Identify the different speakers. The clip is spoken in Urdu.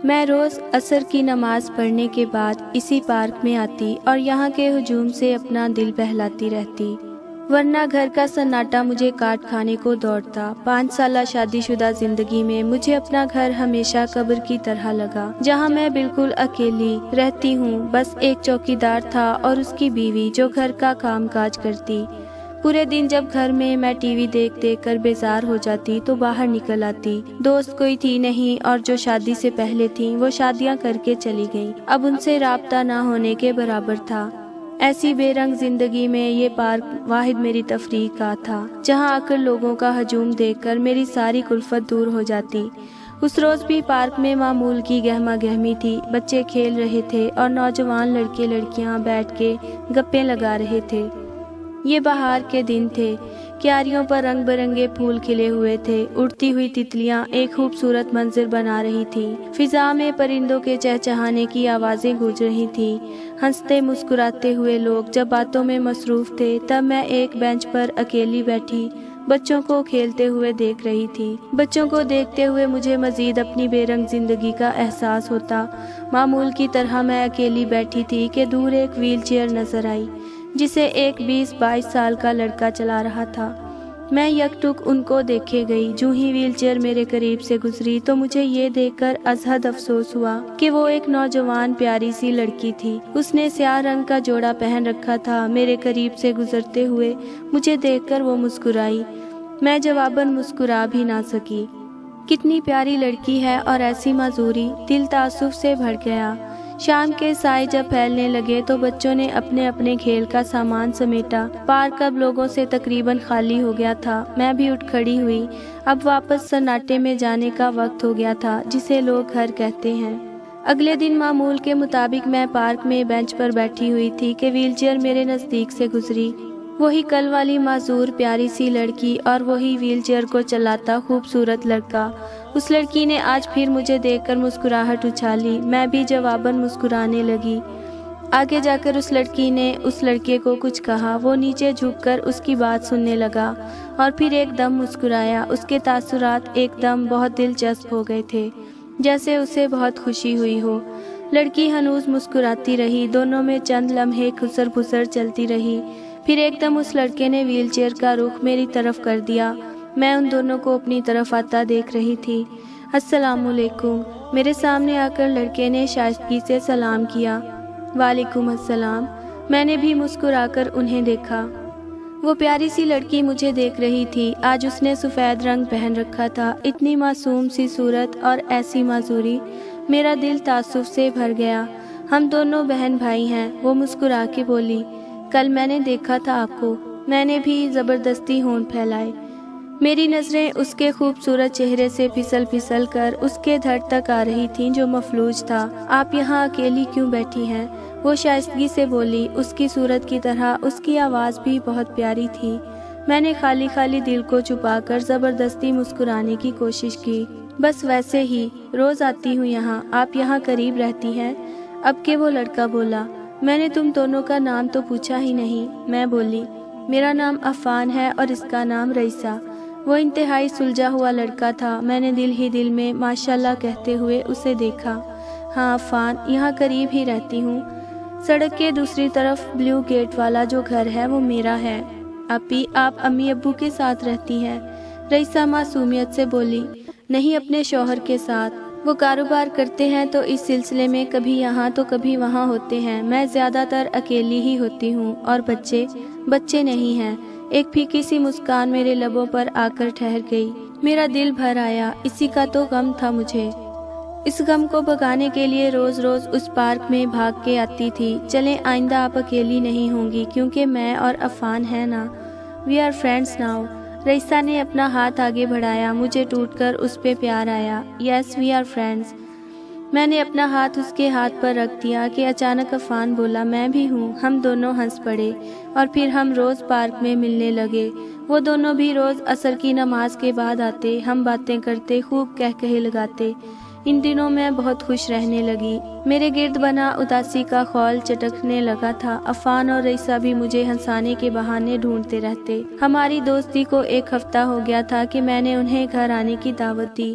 Speaker 1: میں روز عصر کی نماز پڑھنے کے بعد اسی پارک میں آتی اور یہاں کے ہجوم سے اپنا دل بہلاتی رہتی، ورنہ گھر کا سناٹا مجھے کاٹ کھانے کو دوڑتا۔ 5 سالہ شادی شدہ زندگی میں مجھے اپنا گھر ہمیشہ قبر کی طرح لگا، جہاں میں بالکل اکیلی رہتی ہوں۔ بس ایک چوکیدار تھا اور اس کی بیوی جو گھر کا کام کاج کرتی۔ پورے دن جب گھر میں ٹی وی دیکھ دیکھ کر بیزار ہو جاتی تو باہر نکل آتی۔ دوست کوئی تھی نہیں، اور جو شادی سے پہلے تھیں وہ شادیاں کر کے چلی گئیں، اب ان سے رابطہ نہ ہونے کے برابر تھا۔ ایسی بے رنگ زندگی میں یہ پارک واحد میری تفریح کا تھا، جہاں آ کر لوگوں کا ہجوم دیکھ کر میری ساری کلفت دور ہو جاتی۔ اس روز بھی پارک میں معمول کی گہما گہمی تھی، بچے کھیل رہے تھے اور نوجوان لڑکے لڑکیاں بیٹھ کے گپیں لگا رہے تھے۔ یہ بہار کے دن تھے، کیاریوں پر رنگ برنگے پھول کھلے ہوئے تھے، اڑتی ہوئی تتلیاں ایک خوبصورت منظر بنا رہی تھیں، فضا میں پرندوں کے چہچہانے کی آوازیں گونج رہی تھیں، ہنستے مسکراتے ہوئے لوگ جب باتوں میں مصروف تھے، تب میں ایک بینچ پر اکیلی بیٹھی بچوں کو کھیلتے ہوئے دیکھ رہی تھی۔ بچوں کو دیکھتے ہوئے مجھے مزید اپنی بے رنگ زندگی کا احساس ہوتا۔ معمول کی طرح میں اکیلی بیٹھی تھی کہ دور ایک ویل چیئر نظر آئی، جسے ایک 20-22 سال کا لڑکا چلا رہا تھا۔ میں یک ٹک ان کو دیکھے گئی۔ جو ہی ویل چیئر میرے قریب سے گزری تو مجھے یہ دیکھ کر ازحد افسوس ہوا کہ وہ ایک نوجوان پیاری سی لڑکی تھی۔ اس نے سیاہ رنگ کا جوڑا پہن رکھا تھا۔ میرے قریب سے گزرتے ہوئے مجھے دیکھ کر وہ مسکرائی۔ میں جواباً مسکرا بھی نہ سکی۔ کتنی پیاری لڑکی ہے اور ایسی معذوری، دل تعصب سے بھر گیا۔ شام کے سائے جب پھیلنے لگے تو بچوں نے اپنے اپنے کھیل کا سامان سمیٹا۔ پارک اب لوگوں سے تقریباً خالی ہو گیا تھا۔ میں بھی اٹھ کھڑی ہوئی۔ اب واپس سناٹے میں جانے کا وقت ہو گیا تھا، جسے لوگ گھر کہتے ہیں۔ اگلے دن معمول کے مطابق میں پارک میں بینچ پر بیٹھی ہوئی تھی کہ ویل چیئر میرے نزدیک سے گزری۔ وہی کل والی معذور پیاری سی لڑکی اور وہی ویل چیئر کو چلاتا خوبصورت لڑکا۔ اس لڑکی نے آج پھر مجھے دیکھ کر مسکراہٹ اچھالی۔ میں بھی جواباً مسکرانے لگی۔ آگے جا کر اس لڑکی نے اس لڑکے کو کچھ کہا۔ وہ نیچے جھک کر اس کی بات سننے لگا اور پھر ایک دم مسکرایا۔ اس کے تاثرات ایک دم بہت دلچسپ ہو گئے تھے، جیسے اسے بہت خوشی ہوئی ہو۔ لڑکی ہنوز مسکراتی رہی۔ دونوں میں چند لمحے خسر پھسر چلتی رہی۔ پھر ایک دم اس لڑکے نے ویل چیئر کا رخ میری طرف کر دیا۔ میں ان دونوں کو اپنی طرف آتا دیکھ رہی تھی۔ السلام علیکم، میرے سامنے آ کر لڑکے نے شائستگی سے سلام کیا۔ وعلیکم السلام۔ میں نے بھی مسکرا کر انہیں دیکھا۔ وہ پیاری سی لڑکی مجھے دیکھ رہی تھی۔ آج اس نے سفید رنگ پہن رکھا تھا۔ اتنی معصوم سی صورت اور ایسی معذوری، میرا دل تعصب سے بھر گیا۔ ہم دونوں بہن بھائی ہیں، وہ مسکرا کے بولی۔ کل میں نے دیکھا تھا آپ کو۔ میں نے بھی زبردستی ہونٹ پھیلائے۔ میری نظریں اس کے خوبصورت چہرے سے پھسل پھسل کر اس کے دھڑ تک آ رہی تھیں جو مفلوج تھا۔ آپ یہاں اکیلی کیوں بیٹھی ہیں؟ وہ شائستگی سے بولی۔ اس کی صورت کی طرح اس کی آواز بھی بہت پیاری تھی۔ میں نے خالی خالی دل کو چھپا کر زبردستی مسکرانے کی کوشش کی۔ بس ویسے ہی، روز آتی ہوں یہاں۔ آپ یہاں قریب رہتی ہیں؟ اب کہ وہ لڑکا بولا۔ میں نے تم دونوں کا نام تو پوچھا ہی نہیں، میں بولی۔ میرا نام عفان ہے اور اس کا نام رئیسہ۔ وہ انتہائی سلجھا ہوا لڑکا تھا۔ میں نے دل ہی دل میں ماشاءاللہ کہتے ہوئے اسے دیکھا۔ ہاں عفان، یہاں قریب ہی رہتی ہوں۔ سڑک کے دوسری طرف بلیو گیٹ والا جو گھر ہے وہ میرا ہے۔ اپی، آپ امی ابو کے ساتھ رہتی ہیں؟ رئیسہ معصومیت سے بولی۔ نہیں، اپنے شوہر کے ساتھ۔ وہ کاروبار کرتے ہیں تو اس سلسلے میں کبھی یہاں تو کبھی وہاں ہوتے ہیں۔ میں زیادہ تر اکیلی ہی ہوتی ہوں۔ اور بچے نہیں ہیں۔ ایک پھیکی سی مسکان میرے لبوں پر آ کر ٹھہر گئی۔ میرا دل بھر آیا۔ اسی کا تو غم تھا مجھے۔ اس غم کو بھگانے کے لیے روز روز اس پارک میں بھاگ کے آتی تھی۔ چلیں، آئندہ آپ اکیلی نہیں ہوں گی، کیونکہ میں اور عفان ہیں نا۔ We are friends now. Raisa نے اپنا ہاتھ آگے بڑھایا۔ مجھے ٹوٹ کر اس پہ پیار آیا۔ یس، وی آر فرینڈس۔ میں نے اپنا ہاتھ اس کے ہاتھ پر رکھ دیا کہ اچانک عفان بولا، میں بھی ہوں۔ ہم دونوں ہنس پڑے اور پھر ہم روز پارک میں ملنے لگے۔ وہ دونوں بھی روز عصر کی نماز کے بعد آتے۔ ہم باتیں کرتے، خوب کہے لگاتے۔ ان دنوں میں بہت خوش رہنے لگی۔ میرے گرد بنا اداسی کا خول چٹکنے لگا تھا۔ عفان اور رئیسہ بھی مجھے ہنسانے کے بہانے ڈھونڈتے رہتے۔ ہماری دوستی کو 1 ہفتہ ہو گیا تھا کہ میں نے انہیں گھر آنے کی دعوت دی۔